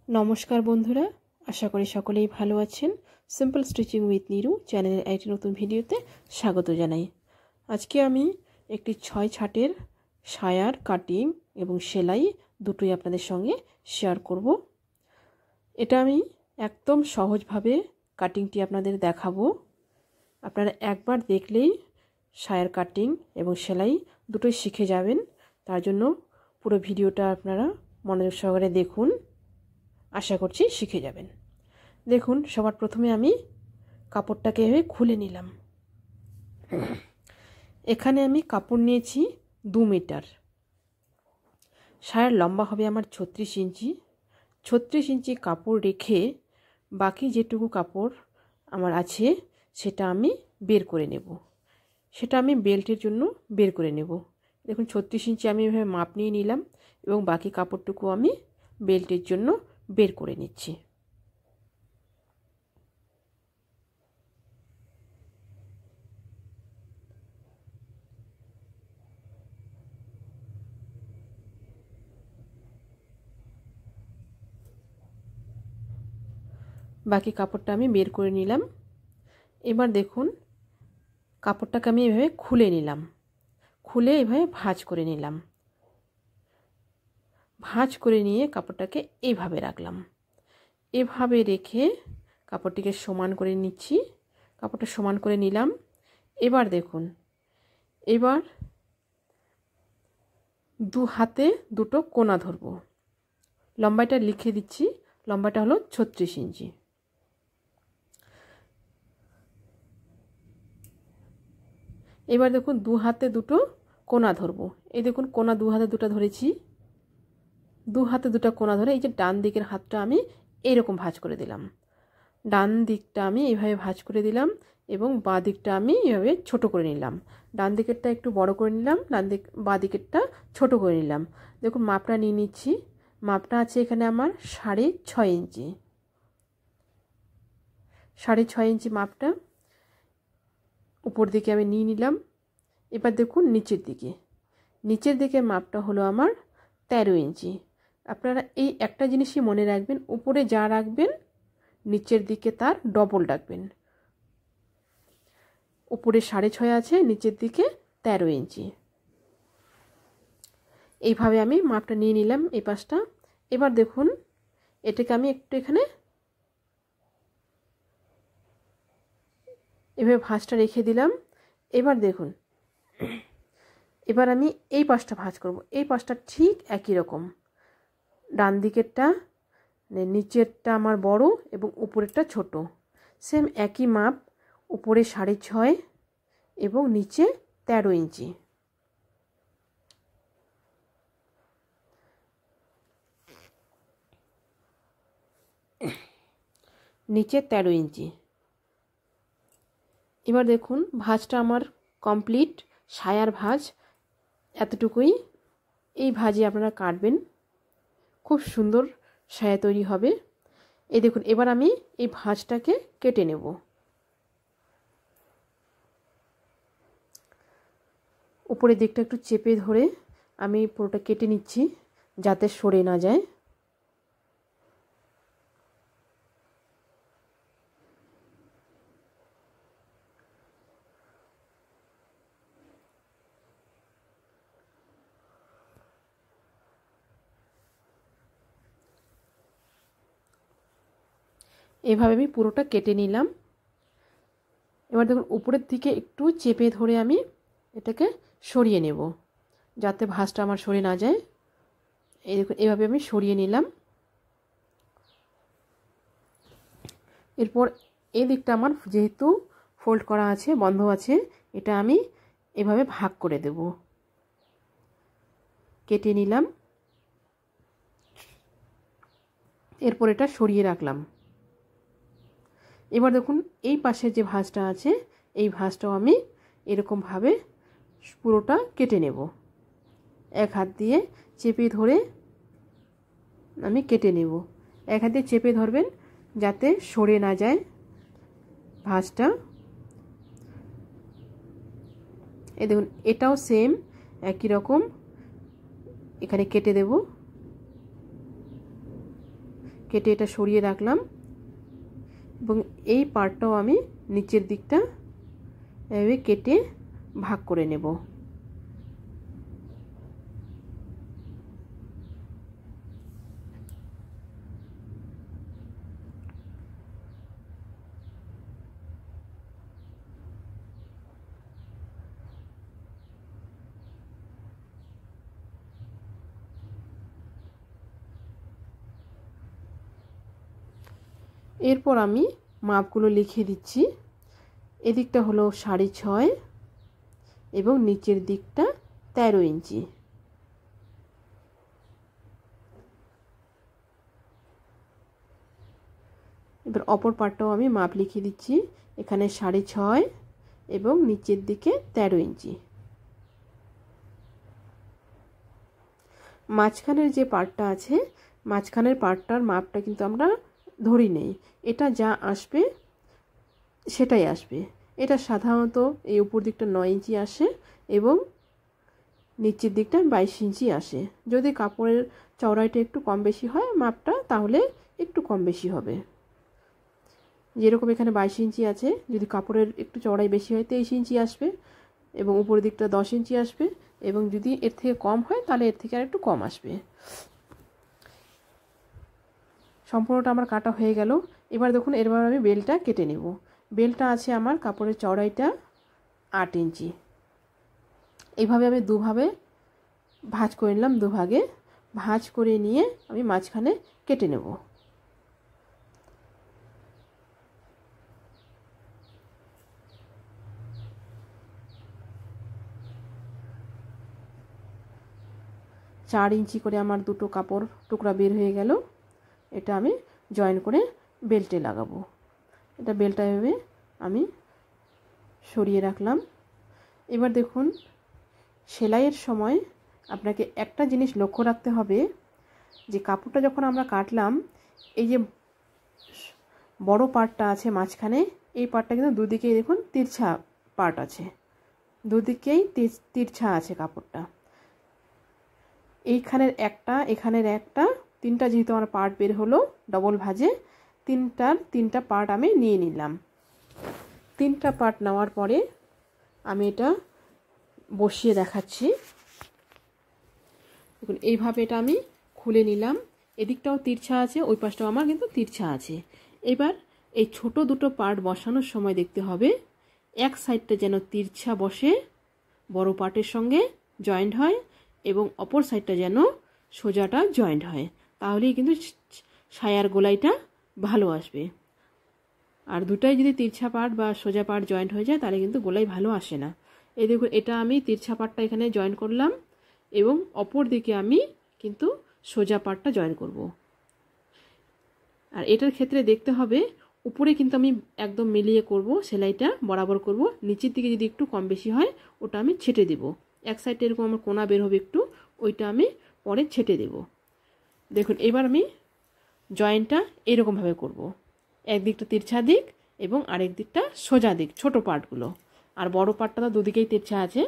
नमस्कार बंधुरा आशा करी सकलेई भालो आछेन। सिम्पल स्टिचिंग उइथ नीरू चैनेलेर एकटी नतून भिडियोते स्वागत जानाई। आजके आमी एकटी 6 छाटेर सायार काटिंग एबं सेलाई दुटोई आपनादेर संगे शेयार करब। एटा आमी एकदम सहजभावे काटिंगटी आपनादेर देखाबो। आपनारा एकबार देखलेई सायार काटिंग एबं सेलाई दुटोई शिखे जाबेन। तार जोन्नो पुरो भिडियोटा आपनारा मनोयोग सहकारे देखुन। आशा करছি শিখে যাবেন। দেখুন সবার প্রথমে আমি কাপড়টাকে এভাবে খুলে নিলাম। এখানে আমি কাপড় নিয়েছি 2 মিটার। সায়ার লম্বা হবে আমার 36 ইঞ্চি। 36 ইঞ্চি কাপড় রেখে বাকি যেটুকু কাপড় আমার আছে সেটা আমি বের করে নেব। সেটা আমি বেল্টের জন্য বের করে নেব। দেখুন 36 ইঞ্চি আমি এভাবে মাপ নিয়ে নিলাম এবং বাকি কাপড়টুকু আমি বেল্টের জন্য বের করে নিচ্ছি। বাকি কাপড়টা আমি বের করে নিলাম। এবার দেখুন কাপড়টাকে আমি এভাবে খুলে নিলাম। খুলে এভাবে ভাঁজ করে নিলাম। ভাঁজ করে নিয়ে কাপড়টাকে এইভাবে রাখলাম। এভাবে রেখে কাপড়টিকে সমান করে নিচ্ছি। কাপড়টা সমান করে নিলাম। এবার দেখুন এবার দু হাতে দুটো কোনা ধরব। লম্বাটা লিখে দিচ্ছি। লম্বাটা হলো 36 ইঞ্চি। এবার দেখুন দু হাতে দুটো কোনা ধরব। এই দেখুন কোনা দু হাতে দুটো ধরেছি। দু হাতে দুটো কোনা ধরে এই যে ডান দিকের হাতটা আমি এইরকম ভাঁজ করে দিলাম। ডান দিকটা আমি এইভাবে ভাঁজ করে দিলাম এবং বাঁ দিকটা আমি এইভাবে ছোট করে নিলাম। ডান দিকেরটা একটু বড় করে নিলাম, বাঁ দিকেরটা ছোট করে নিলাম। দেখুন মাপটা নিয়ে নিচ্ছি। মাপটা আছে এখানে আমার 6.5 ইঞ্চি। 6.5 ইঞ্চি মাপটা উপর দিকে আমি নিয়ে নিলাম। এবার দেখুন নিচের দিকে মাপটা হলো আমার 13 ইঞ্চি। আপনারা এই একটা জিনিসই মনে রাখবেন, উপরে যা রাখবেন নিচের দিকে তার ডবল রাখবেন। উপরে 6.5 আছে, নিচের দিকে 13 ইঞ্চি। এইভাবে আমি মাপটা নিয়ে নিলাম এই পাশটা। এবার দেখুন এটাকে আমি একটু এখানে এভাবে ভাঁজটা রেখে দিলাম। এবার দেখুন এবার আমি এই পাশটা ভাঁজ করব। এই পাশটা ঠিক একই রকম। ডান দিকেরটা নিচেরটা আমার বড় এবং উপরেরটা ছোট। সেম একই মাপ, উপরে 6.5 এবং নিচে 13 ইঞ্চি। নিচে 13 ইঞ্চি। এবার দেখুন ভাঁজটা আমার কমপ্লিট। সায়ার ভাঁজ এতটুকুই। এই ভাঁজে আপনারা কাটবেন, খুব সুন্দর সায়া তৈরি হবে। এই দেখুন এবার আমি এই ভাঁজটাকে কেটে নেব। উপরের দিকটা একটু চেপে ধরে আমি পুরোটা কেটে নিচ্ছি যাতে সরে না যায়। এভাবে আমি পুরোটা কেটে নিলাম। এবার দেখুন উপরের দিকে একটু চেপে ধরে আমি এটাকে সরিয়ে নেব যাতে ভাঁজটা আমার সরে না যায়। এই দেখুন এভাবে আমি সরিয়ে নিলাম। এরপর এই দিকটা আমার যেহেতু ফোল্ড করা আছে, বন্ধ আছে, এটা আমি এভাবে ভাগ করে দেব। কেটে নিলাম। এরপর এটা সরিয়ে রাখলাম। এবার দেখুন এই পাশে যে ভাঁজটা আছে এই ভাঁজটাও আমি এরকমভাবে পুরোটা কেটে নেব। এক হাত দিয়ে চেপে ধরে আমি কেটে নেব। এক হাত দিয়ে চেপে ধরবেন যাতে সরে না যায় ভাঁজটা। এই দেখুন এটাও সেম একই রকম এখানে কেটে দেব। কেটে এটা সরিয়ে রাখলাম এবং এই পার্টটাও আমি নিচের দিকটা এভাবে কেটে ভাগ করে নেব। এরপর আমি মাপগুলো লিখে দিচ্ছি। এদিকটা হলো 6.5 এবং নিচের দিকটা 13 ইঞ্চি। এবার অপর পার্টটাও আমি মাপ লিখে দিচ্ছি। এখানে 6.5 এবং নিচের দিকে 13 ইঞ্চি। মাঝখানের যে পার্টটা আছে, মাঝখানের পার্টটার মাপটা কিন্তু আমরা ধরি নেই, এটা যা আসবে সেটাই আসবে। এটা সাধারণত এই উপর দিকটা 9 ইঞ্চি আসে এবং নিচের দিকটা 22 ইঞ্চি আসে। যদি কাপড়ের চওড়াইটা একটু কম বেশি হয় মাপটা, তাহলে একটু কম বেশি হবে। যেরকম এখানে 22 ইঞ্চি আছে, যদি কাপড়ের একটু চওড়াই বেশি হয় 23 ইঞ্চি আসবে এবং উপরের দিকটা 10 ইঞ্চি আসবে, এবং যদি এর থেকে কম হয় তাহলে এর থেকে আর একটু কম আসবে। সম্পূর্ণটা আমার কাটা হয়ে গেল। এবার দেখুন, এরবার আমি বেলটা কেটে নেব। বেলটা আছে আমার কাপড়ের চওড়াইটা 8 ইঞ্চি। এইভাবে আমি দুভাবে ভাঁজ করে নিলাম, দুভাগে ভাঁজ করে নিয়ে আমি মাঝখানে কেটে নেব। চার ইঞ্চি করে আমার দুটো কাপড় টুকরা বের হয়ে গেল। এটা আমি জয়েন করে বেল্টে লাগাবো। এটা বেল্টটা এভাবে আমি সরিয়ে রাখলাম। এবার দেখুন, সেলাইয়ের সময় আপনাকে একটা জিনিস লক্ষ্য রাখতে হবে, যে কাপড়টা যখন আমরা কাটলাম, এই যে বড় পার্টটা আছে মাঝখানে, এই পার্টটা কিন্তু দুদিকেই দেখুন তিরছা পার্ট আছে, দুদিকেই তিরছা আছে কাপড়টা। এইখানের একটা, এখানের একটা, তিনটা যেহেতু আমার পার্ট বের হলো ডবল ভাঁজে, তিনটা পার্ট আমি নিয়ে নিলাম। তিনটা পার্ট নেওয়ার পরে আমি এটা বসিয়ে দেখাচ্ছি। দেখুন, এইভাবে এটা আমি খুলে নিলাম। এদিকটাও তিরছা আছে, ওই পাশটাও আমার কিন্তু তিরছা আছে। এবার এই ছোট দুটো পার্ট বসানোর সময় দেখতে হবে এক সাইডটা যেন তিরছা বসে, বড় পার্টের সঙ্গে জয়েন্ট হয়, এবং অপর সাইডটা যেন সোজাটা জয়েন্ট হয়, তাহলেই কিন্তু সায়ার গোলাইটা ভালো আসবে। আর দুটাই যদি তিরছা পার্ট বা সোজা পার্ট জয়েন্ট হয়ে যায় তাহলে কিন্তু গোলাই ভালো আসে না। এই দেখুন, এটা আমি তিরছা পার্টটা এখানে জয়েন করলাম এবং অপর দিকে আমি কিন্তু সোজা পার্টটা জয়েন করব। আর এটার ক্ষেত্রে দেখতে হবে উপরে কিন্তু আমি একদম মিলিয়ে করব, সেলাইটা বরাবর করব। নিচের দিকে যদি একটু কম বেশি হয় ওটা আমি ছেটে দেব। এক সাইডে এরকম আমার কোনা বের হবে একটু, ওইটা আমি পরে ছেটে দেব। দেখুন, এবার আমি জয়েন্টটা এরকমভাবে করব, একদিকটা তিরছা দিক এবং আরেক দিকটা সোজা দিক, ছোট পার্টগুলো। আর বড় পার্টটা তো দুদিকেই তিরছা আছে।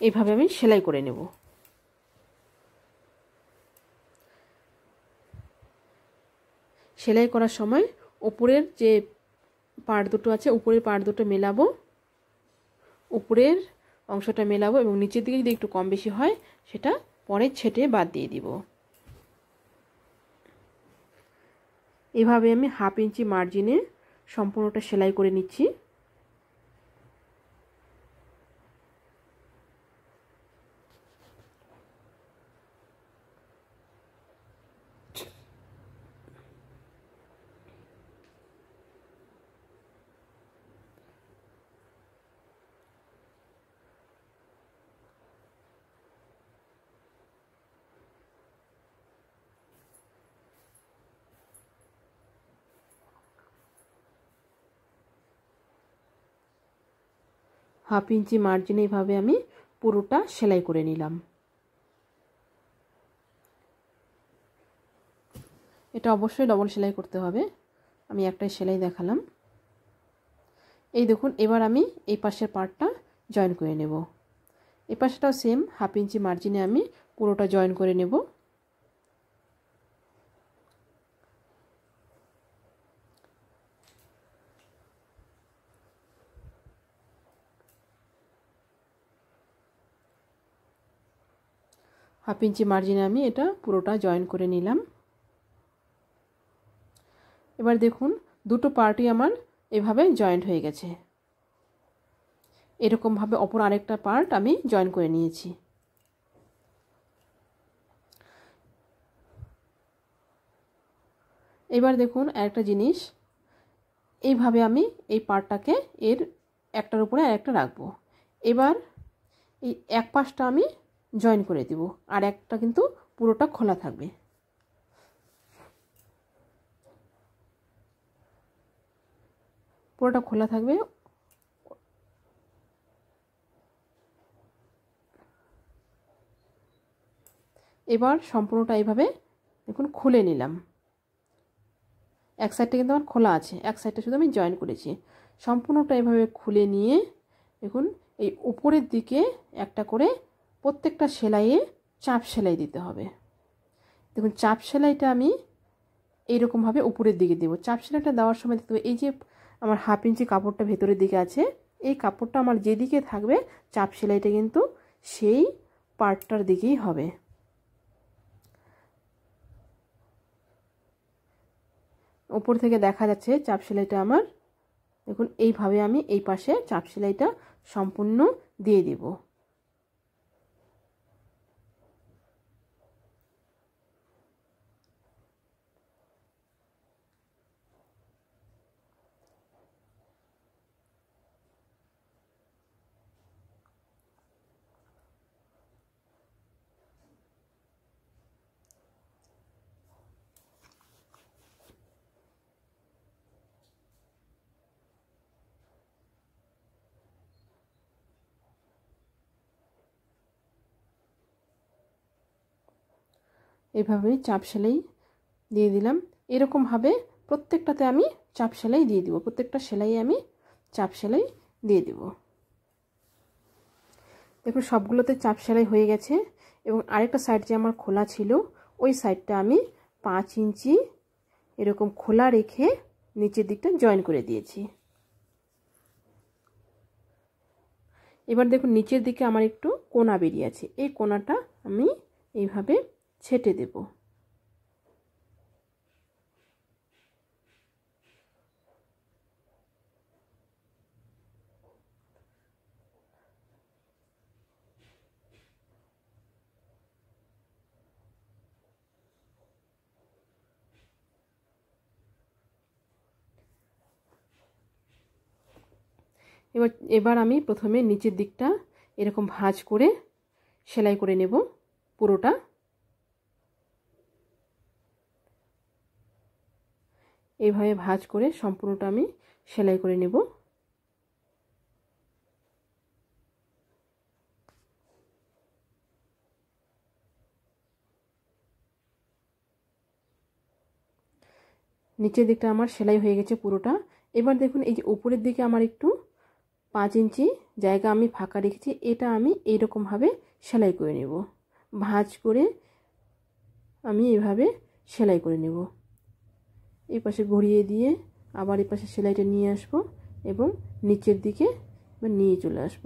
এইভাবে আমি সেলাই করে নেব। সেলাই করার সময় উপরের যে পার্ট দুটো আছে, উপরের পার্ট দুটো মেলাবো, উপরের অংশটা মেলাবো, এবং নিচের দিকে যদি একটু কম বেশি হয় সেটা পরে ছেটে বাদ দিয়ে দিব। এভাবে আমি 1/2 ইঞ্চি মার্জিনে সম্পূর্ণটা সেলাই করে নিচ্ছি। হাফ ইঞ্চি মার্জিনে এইভাবে আমি পুরোটা সেলাই করে নিলাম। এটা অবশ্যই ডবল সেলাই করতে হবে, আমি একটাই সেলাই দেখালাম। এই দেখুন, এবার আমি এই পাশের পার্টটা জয়েন করে নেব। এই পাশটাও সেম 1/2 ইঞ্চি মার্জিনে আমি পুরোটা জয়েন করে নেব। হাফ ইঞ্চি মার্জিনে আমি এটা পুরোটা জয়েন করে নিলাম। এবার দেখুন দুটো পার্টই আমার এভাবে জয়েন্ট হয়ে গেছে। এরকমভাবে অপর আরেকটা পার্ট আমি জয়েন করে নিয়েছি। এবার দেখুন আরেকটা জিনিস, এইভাবে আমি এই পার্টটাকে এর একটার উপরে আরেকটা রাখবো। এবার এই এক পাশটা আমি জয়েন করে দিব, আর একটা কিন্তু পুরোটা খোলা থাকবে। পুরোটা খোলা থাকবে। এবার সম্পূর্ণটা এইভাবে দেখুন খুলে নিলাম। এক সাইডটা কিন্তু আমার খোলা আছে, এক সাইডটা শুধু আমি জয়েন করেছি। সম্পূর্ণটা এইভাবে খুলে নিয়ে দেখুন এই উপরের দিকে একটা করে প্রত্যেকটা সেলাইয়ে চাপ সেলাই দিতে হবে। দেখুন চাপ সেলাইটা আমি এইরকমভাবে উপরের দিকে দেব। চাপ সেলাইটা দেওয়ার সময় দেখতে হবে এই যে আমার হাফ ইঞ্চি কাপড়টা ভেতরের দিকে আছে, এই কাপড়টা আমার যেদিকে থাকবে চাপ সেলাইটা কিন্তু সেই পার্টটার দিকেই হবে। উপর থেকে দেখা যাচ্ছে চাপ সেলাইটা আমার, দেখুন এইভাবে আমি এই পাশে চাপ সেলাইটা সম্পূর্ণ দিয়ে দেব। এইভাবে চাপ সেলাই দিয়ে দিলাম। এরকমভাবে প্রত্যেকটাতে আমি চাপ সেলাই দিয়ে দিব, প্রত্যেকটা সেলাইয়ে আমি চাপ সেলাই দিয়ে দেব। দেখুন সবগুলোতে চাপ সেলাই হয়ে গেছে। এবং আরেকটা সাইড যে আমার খোলা ছিল ওই সাইডটা আমি 5 ইঞ্চি এরকম খোলা রেখে নিচের দিকটা জয়েন করে দিয়েছি। এবার দেখুন নিচের দিকে আমার একটু কোনা বেরিয়ে আছে, এই কোনাটা আমি এইভাবে ছেটে দেব। এবার আমি প্রথমে নিচের দিকটা এরকম ভাঁজ করে সেলাই করে নেব পুরোটা। এইভাবে ভাঁজ করে সম্পূর্ণটা আমি সেলাই করে নেব। নিচের দিকটা আমার সেলাই হয়ে গেছে পুরোটা। এবার দেখুন এই যে উপরের দিকে আমার একটু 5 ইঞ্চি জায়গা আমি ফাঁকা রেখেছি, এটা আমি এইরকমভাবে সেলাই করে নেব। ভাঁজ করে আমি এইভাবে সেলাই করে নেব। এই পাশে ঘুরিয়ে দিয়ে আবার এই পাশে সেলাইটা নিয়ে আসব এবং নিচের দিকে নিয়ে চলে আসব।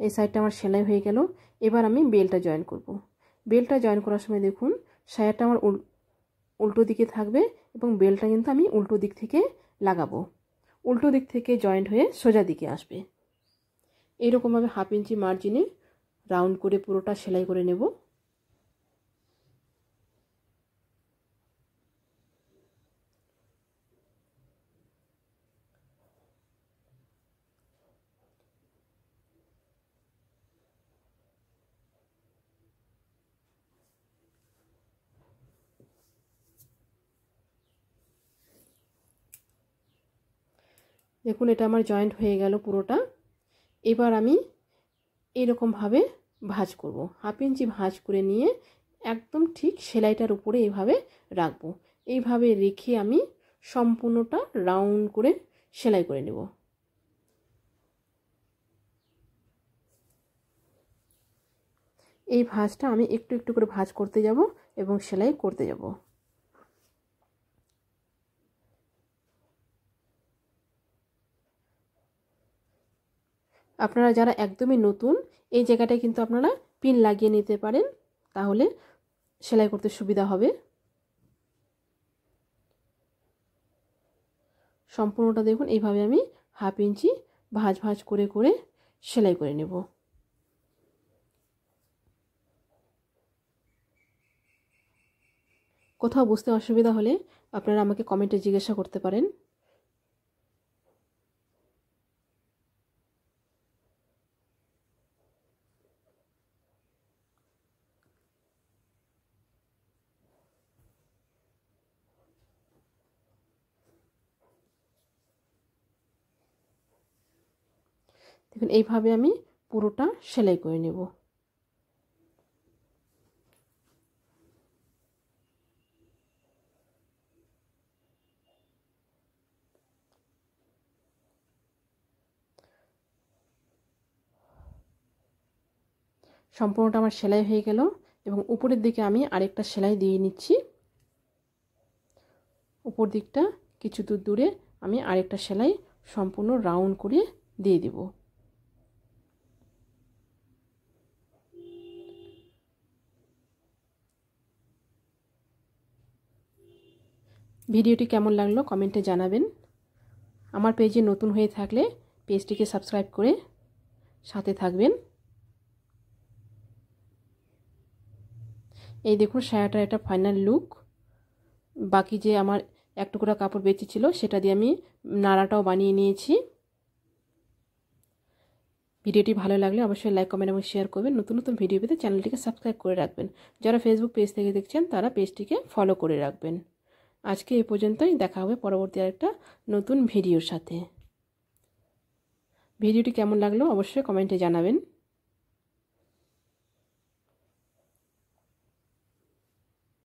এই সাইডটা আমার সেলাই হয়ে গেল। এবার আমি বেলটা জয়েন করব। বেলটা জয়েন করার সময় দেখুন সায়ারটা আমার উল্টো দিকে থাকবে এবং বেলটা কিন্তু আমি উল্টো দিক থেকে লাগাবো। উল্টো দিক থেকে জয়েন্ট হয়ে সোজা দিকে আসবে। এইরকমভাবে হাফ ইঞ্চি মার্জিনে রাউন্ড করে পুরোটা সেলাই করে নেব। দেখুন এটা আমার জয়েন্ট হয়ে গেল পুরোটা। এবার আমি এইরকমভাবে ভাঁজ করব। হাফ ইঞ্চি ভাঁজ করে নিয়ে একদম ঠিক সেলাইটার উপরে এইভাবে রাখবো। এইভাবে রেখে আমি সম্পূর্ণটা রাউন্ড করে সেলাই করে নেব। এই ভাঁজটা আমি একটু একটু করে ভাঁজ করতে যাব এবং সেলাই করতে যাব। আপনারা যারা একদমই নতুন, এই জায়গাটায় কিন্তু আপনারা পিন লাগিয়ে নিতে পারেন, তাহলে সেলাই করতে সুবিধা হবে। সম্পূর্ণটা দেখুন এইভাবে আমি হাফ ইঞ্চি ভাঁজ ভাঁজ করে করে সেলাই করে নেব। কোথাও বুঝতে অসুবিধা হলে আপনারা আমাকে কমেন্টে জিজ্ঞাসা করতে পারেন। দেখুন এইভাবে আমি পুরোটা সেলাই করে নেব। সম্পূর্ণটা আমার সেলাই হয়ে গেল এবং উপরের দিকে আমি আরেকটা সেলাই দিয়ে নিচ্ছি। উপর দিকটা কিছু দূর দূরে আমি আরেকটা সেলাই সম্পূর্ণ রাউন্ড করে দিয়ে দেব। ভিডিওটি কেমন লাগলো কমেন্টে জানাবেন। আমার পেজে নতুন হয়ে থাকলে পেজটিকে সাবস্ক্রাইব করে সাথে থাকবেন। এই দেখুন সায়াটার একটা ফাইনাল লুক। বাকি যে আমার এক টুকরা কাপড় বেঁচে ছিল সেটা দিয়ে আমি নাড়াটাও বানিয়ে নিয়েছি। ভিডিওটি ভালো লাগলে অবশ্যই লাইক কমেন্ট এবং শেয়ার করবেন। নতুন নতুন ভিডিও পেতে চ্যানেলটিকে সাবস্ক্রাইব করে রাখবেন। যারা ফেসবুক পেজ থেকে দেখছেন তারা পেজটিকে ফলো করে রাখবেন। আজকে এই পর্যন্তই, দেখা হবে পরবর্তী আরেকটা নতুন ভিডিওর সাথে। ভিডিওটি কেমন লাগলো অবশ্যই কমেন্টে জানাবেন।